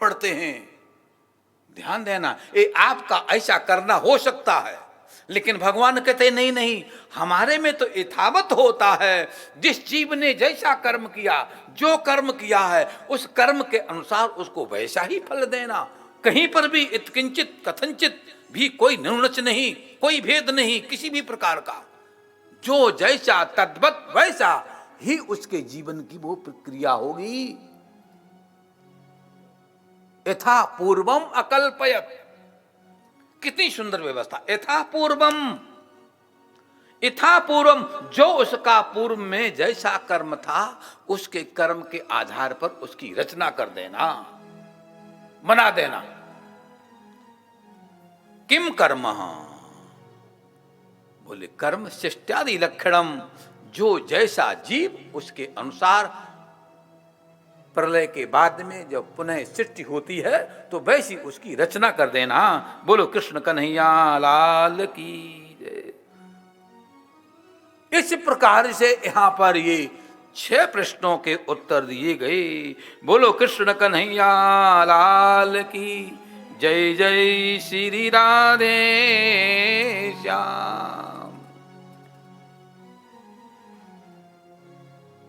पढ़ते हैं। ध्यान देना, ये आपका ऐसा करना हो सकता है, लेकिन भगवान कहते नहीं नहीं, हमारे में तो यथावत होता है। जिस जीव ने जैसा कर्म किया, जो कर्म किया है, उस कर्म के अनुसार उसको वैसा ही फल देना। कहीं पर भी इत्किंचित कथनचित भी कोई न्यूनच नहीं, कोई भेद नहीं किसी भी प्रकार का। जो जैसा तद्वत वैसा ही उसके जीवन की वो प्रक्रिया होगी। यथा पूर्वम अकल्पयत, कितनी सुंदर व्यवस्था। यथा पूर्वम, यथा पूर्वम, जो उसका पूर्व में जैसा कर्म था, उसके कर्म के आधार पर उसकी रचना कर देना, बना देना। किम कर्म, बोले कर्म शिष्टादि लक्षणम, जो जैसा जीव उसके अनुसार प्रलय के बाद में जब पुनः सृष्टि होती है तो वैसी उसकी रचना कर देना। बोलो कृष्ण कन्हैया लाल की जय। इस प्रकार से यहां पर ये 6 प्रश्नों के उत्तर दिए गए। बोलो कृष्ण कन्हैया लाल की जय। जय श्री राधे श्याम।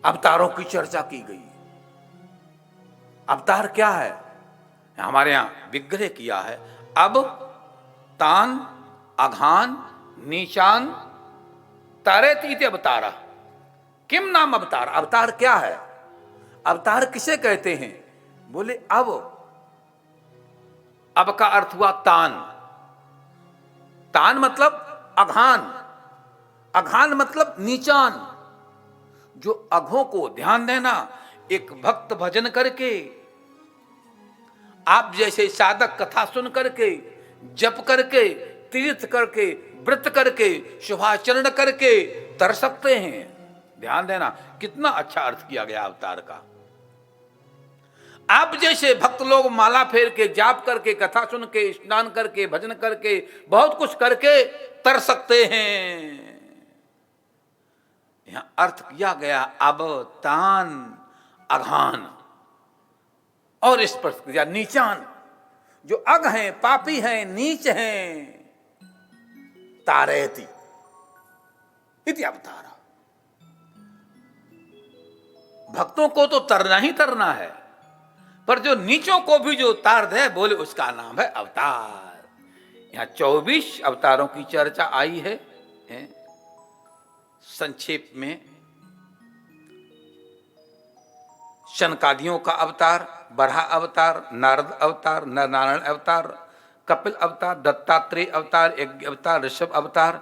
अवतारों की चर्चा की गई। अवतार क्या है, हमारे यहां विग्रह किया है। अब, तान, अघान, नीचान, तारेतीति अवतारा। किम नाम अवतार, अवतार क्या है, अवतार किसे कहते हैं? बोले अब का अर्थ हुआ तान। तान मतलब अघान, अघान मतलब नीचान। जो अघों को ध्यान देना, एक भक्त भजन करके, आप जैसे साधक कथा सुन करके, जप करके, तीर्थ करके, व्रत करके, शुभाचरण करके तर सकते हैं। ध्यान देना, कितना अच्छा अर्थ किया गया अवतार का। आप जैसे भक्त लोग माला फेर के, जाप करके, कथा सुन के, स्नान करके, भजन करके, बहुत कुछ करके तर सकते हैं। यहां अर्थ किया गया अब, तान, अघान और इस पर नीचान। जो अघ हैं, पापी हैं, नीच हैं, तारेति इति अवतार। भक्तों को तो तरना ही तरना है, पर जो नीचों को भी जो तार दे, बोले उसका नाम है अवतार। यहां 24 अवतारों की चर्चा आई है। संक्षेप में शनकादियों का अवतार, बरहा अवतार, नारद अवतार, नरनारायण अवतार, कपिल अवतार, दत्तात्रेय अवतार, यज्ञ अवतार, ऋषभ अवतार,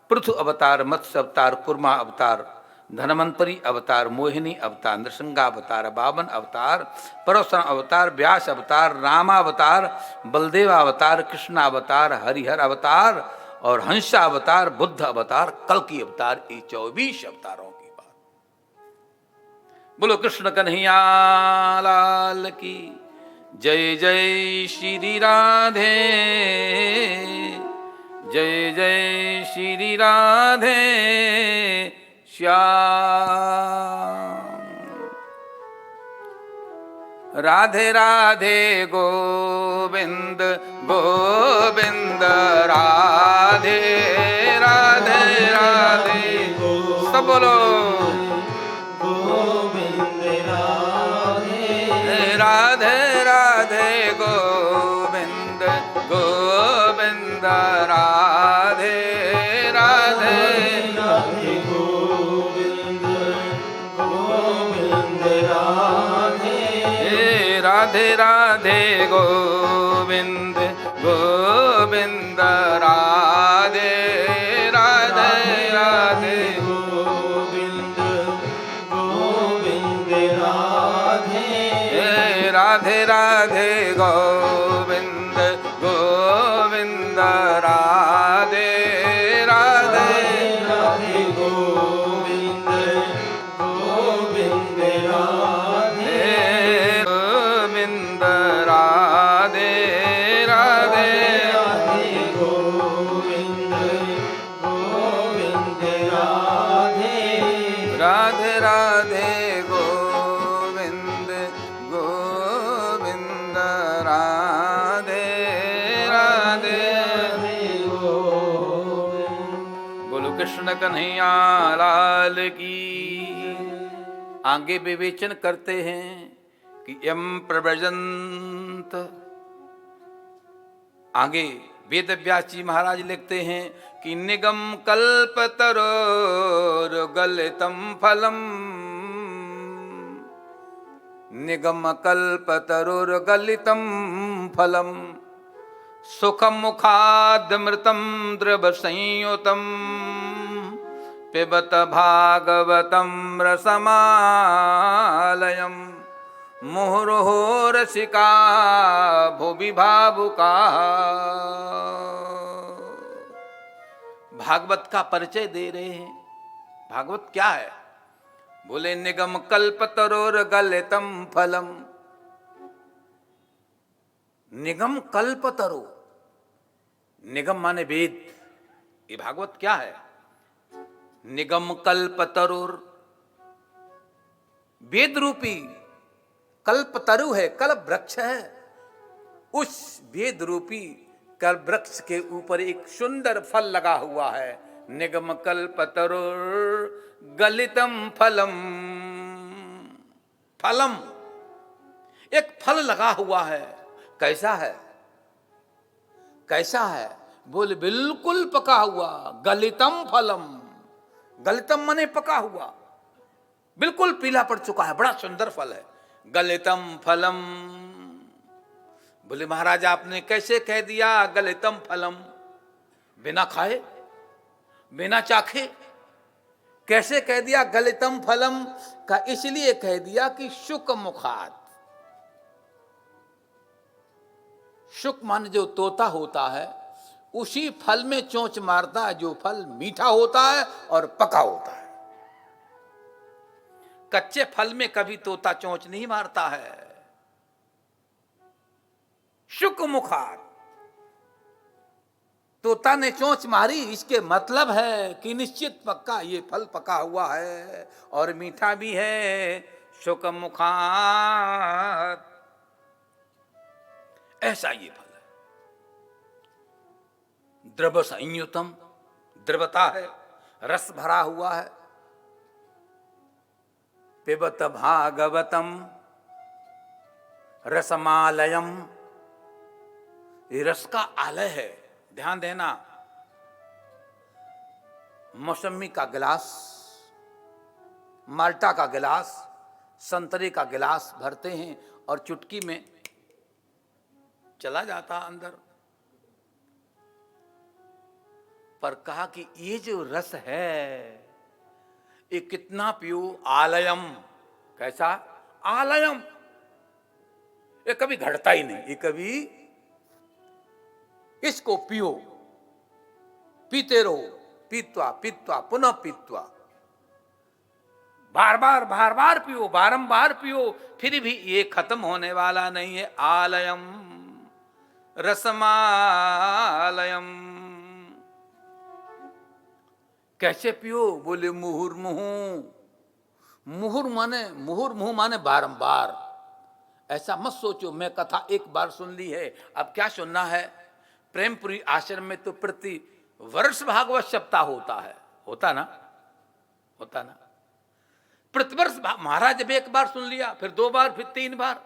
पृथु अवतार, मत्स्य अवतार, कुर्मा अवतार, धनवंतरी अवतार, मोहिनी अवतार, नृसिंहावतार, बावन अवतार, परशुराम अवतार, व्यास अवतार, रामावतार, बलदेवावतार, कृष्णावतार, हरिहर अवतार और हंसा अवतार, बुद्ध अवतार, कल्कि अवतार। ये 24 अवतारों की बात। बोलो कृष्ण कन्हैया लाल की जय। जय श्री राधे, जय जय श्री राधे श्याम। राधे राधे गोविंद गोविंद, राधे राधे राधे, सब बोलो गोविंद राधे राधे राधे, गोविंद गोविंद राधे राधे राधे, गोविंद गोविंद राधे राधे राधे, गोविंद गोविंद राधे राधे राधे, गोविंद गोविंद राधे राधे राधे, गोविंद गोविंद राधे राधे राधे, गोविंद गोविंद राधे गोविंद राधे राधे राधे, गोविंद गोविंद राधे राधे राधे, गोविंद गोविंद कृष्ण कन्हैया लाल की। आगे विवेचन करते हैं कि यम प्रव्रजंत, आगे वेद व्यास जी महाराज लिखते हैं कि निगम कल्पतरोर्गलितम फलम, निगम कल्पतरोर्गलितम फलम, सुखम मुखादमृतम द्रव संयुतम, पिबत भागवतम रसमालयम, मुहुर्हो रसिका भुवि भावुका। भागवत का परिचय दे रहे हैं। भागवत क्या है? बोले निगम कल्पतरोर्गलितम फलम। निगम कल्पतरो, निगम माने वेद। ये भागवत क्या है? निगम कल्पतरोर, वेद रूपी कल्पतरु है, कल्प वृक्ष है। उस वेद रूपी कल्प वृक्ष के ऊपर एक सुंदर फल लगा हुआ है। निगम कल्पतरोर गलितम फलम, फलम, एक फल लगा हुआ है। कैसा है? कैसा है? बोले बिल्कुल पका हुआ। गलितम फलम, गलितम माने पका हुआ, बिल्कुल पीला पड़ चुका है, बड़ा सुंदर फल है। गलितम फलम। बोले महाराज आपने कैसे कह दिया गलितम फलम? बिना खाए, बिना चाखे कैसे कह दिया गलितम फलम का? इसलिए कह दिया कि शुक मुखात, शुक मान जो तोता होता है, उसी फल में चोंच मारता है जो फल मीठा होता है और पका होता है। कच्चे फल में कभी तोता चोंच नहीं मारता है। शुक मुखात, तोता ने चोंच मारी, इसके मतलब है कि निश्चित पक्का ये फल पका हुआ है और मीठा भी है। शुक मुखात, ऐसा ये फल है। द्रव संयुतम, द्रवता है, रस भरा हुआ है। पिबत भागवतम रसमालयम, ये रस का आलय है। ध्यान देना, मौसमी का गिलास, माल्टा का गिलास, संतरे का गिलास भरते हैं और चुटकी में चला जाता अंदर। पर कहा कि ये जो रस है ये कितना पियो? आलयम। कैसा? आलयम। ये कभी घटता ही नहीं, ये कभी, इसको पियो, पीते रहो, पीत्वा पीत्वा पुनः पीत्वा, बार बार पियो, बारंबार पियो, फिर भी ये खत्म होने वाला नहीं है। आलयम रसमालयम। कैसे पियो? बोले मुहुर्मुहु, मुहुर्मुहु माने बारंबार। ऐसा मत सोचो मैं कथा एक बार सुन ली है, अब क्या सुनना है। प्रेमपुरी आश्रम में तो प्रति वर्ष भागवत सप्ताह होता है, होता ना, होता ना। प्रतिवर्ष महाराज जब एक बार सुन लिया, फिर 2 बार, फिर 3 बार,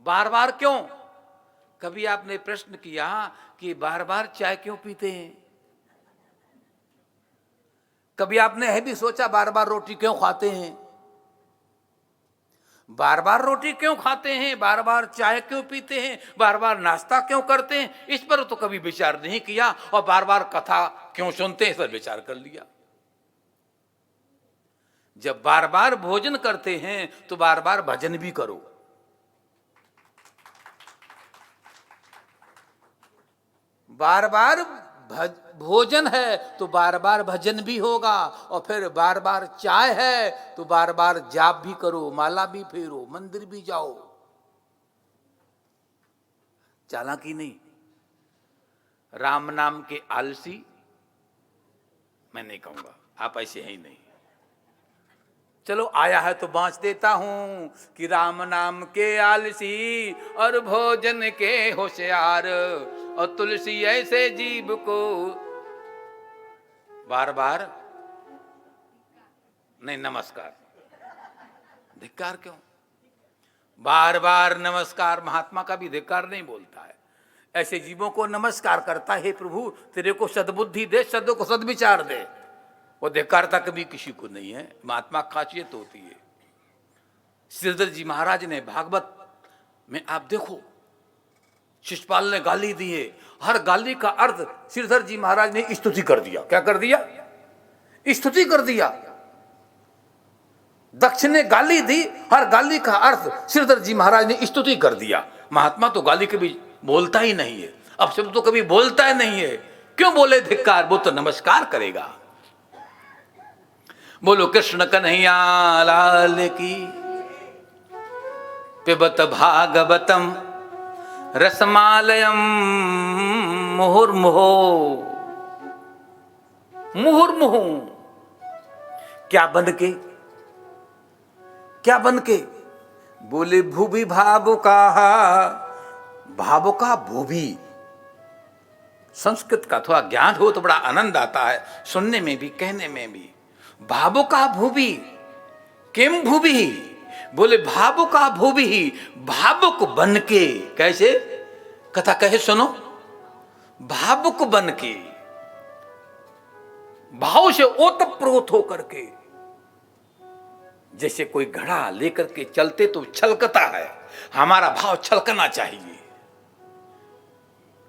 बार बार क्यों? कभी आपने प्रश्न किया कि बार बार चाय क्यों पीते हैं? कभी आपने यह भी सोचा बार बार रोटी क्यों खाते हैं? बार बार रोटी क्यों खाते हैं? बार बार चाय क्यों पीते हैं? बार बार नाश्ता क्यों करते हैं? इस पर तो कभी विचार नहीं किया। और बार बार कथा क्यों सुनते हैं, इस पर विचार कर लिया। जब बार बार भोजन करते हैं तो बार बार भजन भी करो। बार बार भोजन है तो बार बार भजन भी होगा, और फिर बार बार चाय है तो बार बार जाप भी करो, माला भी फेरो, मंदिर भी जाओ। चालाकी नहीं। राम नाम के आलसी मैं नहीं कहूंगा, आप ऐसे हैं ही नहीं। चलो आया है तो बांच देता हूं कि राम नाम के आलसी और भोजन के होशियार, और तुलसी ऐसे जीव को बार बार नहीं, नमस्कार। धिक्कार क्यों? बार बार नमस्कार। महात्मा का भी धिक्कार नहीं बोलता है, ऐसे जीवों को नमस्कार करता है। प्रभु तेरे को सद्बुद्धि दे, सद को सद्विचार दे। वो धिक्कारता कभी किसी को नहीं है। महात्मा खासियत होती है। श्रीधर जी महाराज ने भागवत में आप देखो, शिषपाल ने गाली दी है, हर गाली का अर्थ श्रीधर जी महाराज ने स्तुति कर दिया। क्या कर दिया? स्तुति कर दिया। दक्ष ने गाली दी, हर गाली का अर्थ श्रीधर जी महाराज ने स्तुति कर दिया। महात्मा तो गाली कभी बोलता ही नहीं है, अब शब्द तो कभी बोलता ही नहीं है। क्यों बोले धिक्कार? वो तो नमस्कार करेगा। बोलो कृष्ण कन्हैया लाल की। पिबत भागवतम रसमालयम मुहुर्मुहो। मुहुर्मुहु क्या बन के? क्या बन के? बोले भूभि भावुका। भावुका भूभि, संस्कृत का थोड़ा ज्ञान हो तो बड़ा आनंद आता है, सुनने में भी कहने में भी। भावुका भूभि किम भूभि? बोले भावुका भूभि, भावुक बन के। कैसे? कथा कहे सुनो। भावुक बन के, भाव से ओतप्रोत होकर के। जैसे कोई घड़ा लेकर के चलते तो छलकता है, हमारा भाव छलकना चाहिए।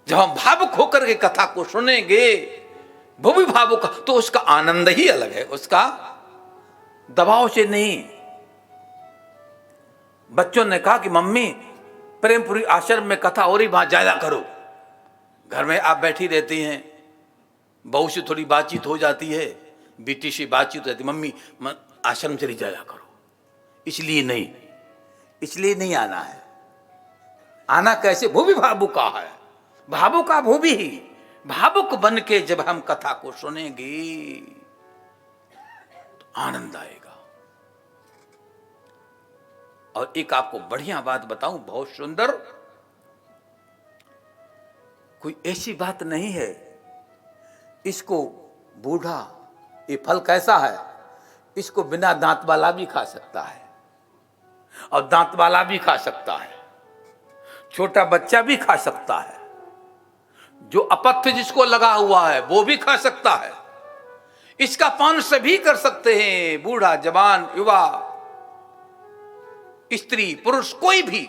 जब हम भावुक होकर के कथा को सुनेंगे, भूमि भावुक, तो उसका आनंद ही अलग है, उसका दबाव से नहीं। बच्चों ने कहा कि मम्मी प्रेमपुरी आश्रम में कथा हो रही, वहां जाया करो। घर में आप बैठी रहती हैं, बहू से थोड़ी बातचीत हो जाती है, बेटी से बातचीत हो जाती, मम्मी आश्रम चली जाया करो। इसलिए नहीं आना है। आना कैसे? भूमि भावुका है, भावुका भूमि ही। भावुक बन के जब हम कथा को सुनेंगे तो आनंद आएगा। और एक आपको बढ़िया बात बताऊं, बहुत सुंदर, कोई ऐसी बात नहीं है इसको बूढ़ा, ये फल कैसा है, इसको बिना दांत वाला भी खा सकता है और दांत वाला भी खा सकता है, छोटा बच्चा भी खा सकता है, जो अपत्य जिसको लगा हुआ है वो भी खा सकता है। इसका पान सभी कर सकते हैं, बूढ़ा, जवान, युवा, स्त्री, पुरुष, कोई भी।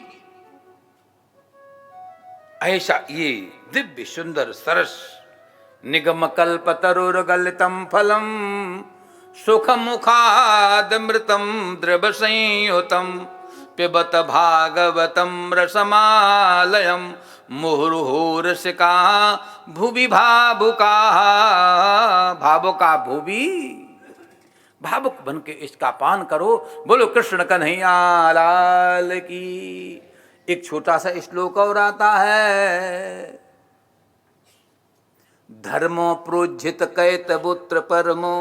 ऐसा ये दिव्य सुंदर सरस निगम कल्पतरुर्गलितम फलम सुखमुखादमृतम द्रव संयुतम पिबत भागवतम रसमालयम मुहुर्हुरसिका भुवि भावुका। भावुका भुवि, भावुक बन के इसका पान करो। बोलो कृष्ण कन्हैया लाल की। एक छोटा सा श्लोक और आता है। धर्मो प्रोज्झित कैतवोत्र परमो,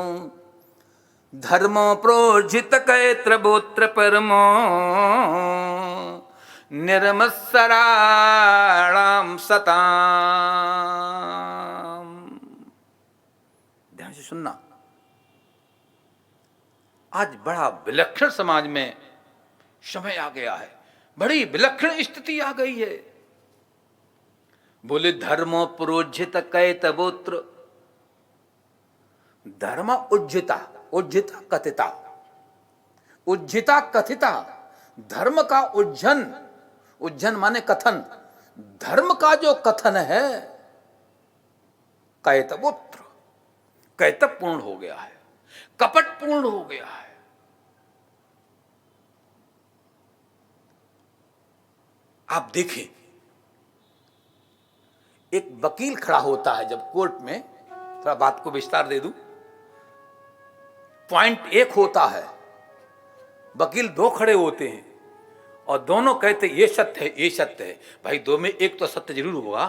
धर्मो प्रोज्झित कैतवोत्र परमो निर्मत्सराणाम सताम। ध्यान से सुनना। आज बड़ा विलक्षण समाज में समय आ गया है, बड़ी विलक्षण स्थिति आ गई है। बोले धर्मो प्रोज्झित कैतवोत्र। धर्म उज्जिता, उज्जिता कथिता, उज्जिता कथिता। धर्म का उज्जन, उज्जन माने कथन, धर्म का जो कथन है कैतवोत्र, कैतव पूर्ण हो गया है, कपट पूर्ण हो गया है। आप देखें, एक वकील खड़ा होता है जब कोर्ट में, थोड़ा बात को विस्तार दे दूं। पॉइंट एक होता है, वकील दो खड़े होते हैं और दोनों कहते ये सत्य है, ये सत्य है। भाई दो में एक तो असत्य जरूर होगा,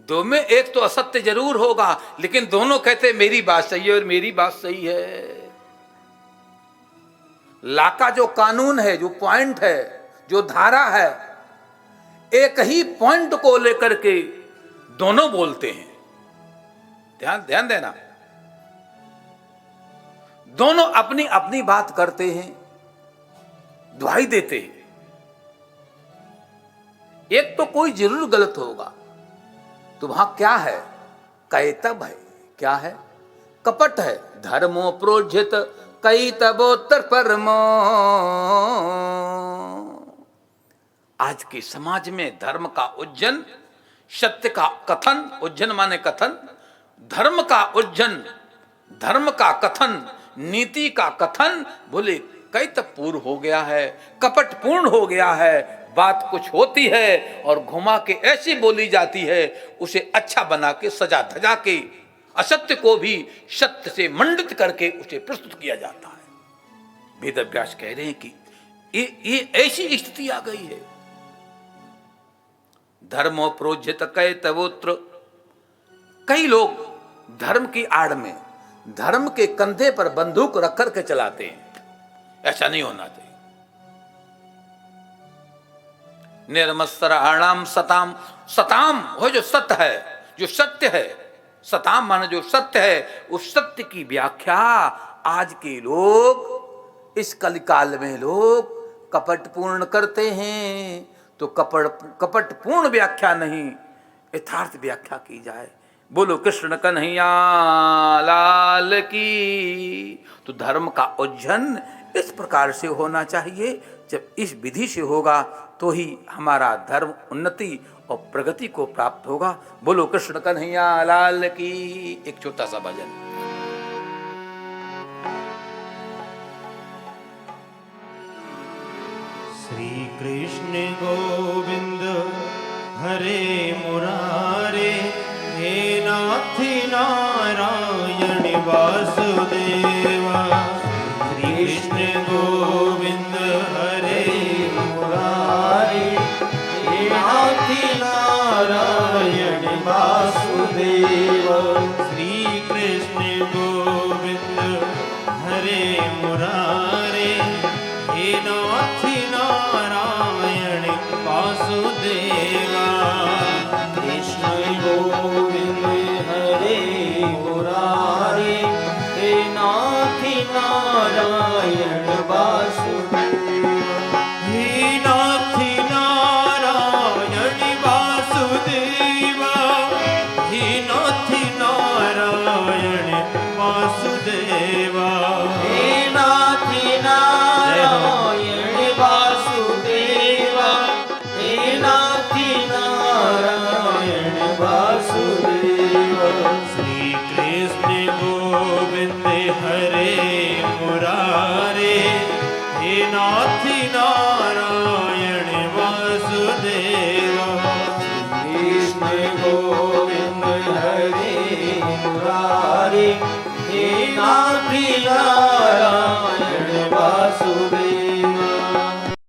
दो में एक तो असत्य जरूर होगा, लेकिन दोनों कहते मेरी बात सही है और मेरी बात सही है। ला का जो कानून है, जो पॉइंट है, जो धारा है, एक ही पॉइंट को लेकर के दोनों बोलते हैं। ध्यान ध्यान देना, दोनों अपनी अपनी बात करते हैं, दुहाई देते हैं। एक तो कोई जरूर गलत होगा, तो वहां क्या है? कैतब है। क्या है? कपट है। धर्मो प्रोज्झित कैतबोत्तर परमो। आज के समाज में धर्म का उज्जन, सत्य का कथन, उज्जन माने कथन, धर्म का उज्जन, धर्म का कथन, नीति का कथन बोले कैतवपूर्ण हो गया है, कपटपूर्ण हो गया है। बात कुछ होती है और घुमा के ऐसी बोली जाती है, उसे अच्छा बना के सजा धजा के असत्य को भी सत्य से मंडित करके उसे प्रस्तुत किया जाता है। वेदव्यास कह रहे हैं कि ये ऐसी स्थिति आ गई है। धर्मो प्रोज्झित कैतवोत्र। कई लोग धर्म की आड़ में धर्म के कंधे पर बंदूक रख कर के चलाते हैं। ऐसा नहीं होना चाहिए। निर्मत्सराणाम सताम। सताम हो जो सत्य है, जो सत्य है, सताम माने जो सत्य है, उस सत्य की व्याख्या आज के लोग, इस कलिकाल में लोग कपटपूर्ण करते हैं। तो कपटपूर्ण व्याख्या नहीं, यथार्थ व्याख्या की जाए। बोलो कृष्ण कन्हैया लाल की। तो धर्म का उज्जन इस प्रकार से होना चाहिए। जब इस विधि से होगा तो ही हमारा धर्म उन्नति और प्रगति को प्राप्त होगा। बोलो कृष्ण कन्हैया लाल की। एक छोटा सा भजन। श्री कृष्ण गोविंद हरे मुरारे, हे नाथ नारायण वासुदेवा। श्री कृष्ण गोविंद हरे मुरारे, हे नाथ नारायण वासुदेवा। श्री कृष्ण गोविंद हरे मुरारे, हे नाथ नारायण वासुदेवा। कृष्ण गोविंद हरे मुरारे, हे नाथ नारायण वासुदेवा। हे नाथ नारायण वासुदेवा, हे नाथ नारायण वासुदेवा। हे नाथ नारायण वासुदेवा, हे नाथ नारायण वासुदेवा। श्री कृष्ण गोविंद हरे मुरारे, हे नाथ नारायण वासुदेवा। कृष्ण गोविंद हरे मुरारे, हे नाथ नारायण